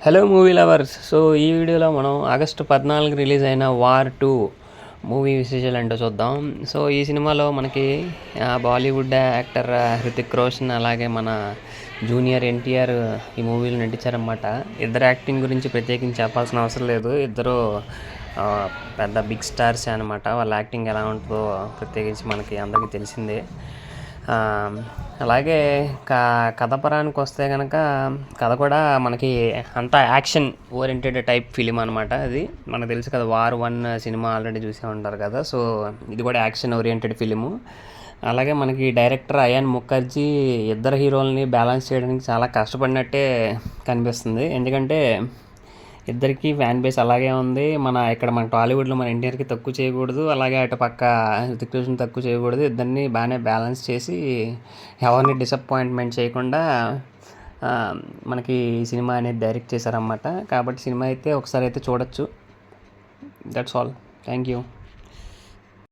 Hello movie lovers. So ఈ వీడియోలో మనం ఆగస్టు 14 రిలీజ్ అయిన వార్ 2 మూవీ విశేషాలు ఏంటో చూద్దాం. సో ఈ సినిమాలో మనకి బాలీవుడ్ యాక్టర్ హృతిక్ రోషన్ అలాగే మన జూనియర్ ఎన్టీఆర్ ఈ మూవీలో నటించారన్నమాట. ఇద్దరు యాక్టింగ్ గురించి ప్రత్యేకించి చెప్పాల్సిన అవసరం లేదు. ఇద్దరు పెద్ద బిగ్ స్టార్స్ అనమాట. వాళ్ళ యాక్టింగ్ ఎలా ఉంటుందో ప్రత్యేకించి మనకి అందరికీ తెలిసిందే. అలాగే కథపరానికి వస్తే కనుక కథ కూడా మనకి అంతా యాక్షన్ ఓరియంటెడ్ టైప్ ఫిలిం అనమాట. అది మనకు తెలుసు కదా, వార్ 1 సినిమా ఆల్రెడీ చూసే ఉంటారు కదా. సో ఇది కూడా యాక్షన్ ఓరియంటెడ్ ఫిలిము. అలాగే మనకి డైరెక్టర్ అయాన్ ముఖర్జీ ఇద్దరు హీరోలని బ్యాలెన్స్ చేయడానికి చాలా కష్టపడినట్టే కనిపిస్తుంది. ఎందుకంటే ఇద్దరికి ఫ్యాన్ బేస్ అలాగే ఉంది. మన టాలీవుడ్లో మన ఎన్టీఆర్కి తక్కువ చేయకూడదు, అలాగే అటు పక్క హృతిక్ రోషన్ తక్కువ చేయకూడదు. ఇద్దరిని బాగానే బ్యాలెన్స్ చేసి ఎవరిని డిసప్పాయింట్మెంట్ చేయకుండా మనకి ఈ సినిమా అనేది డైరెక్ట్ చేశారన్నమాట. కాబట్టి సినిమా అయితే ఒకసారి అయితే చూడొచ్చు. That's all. Thank you.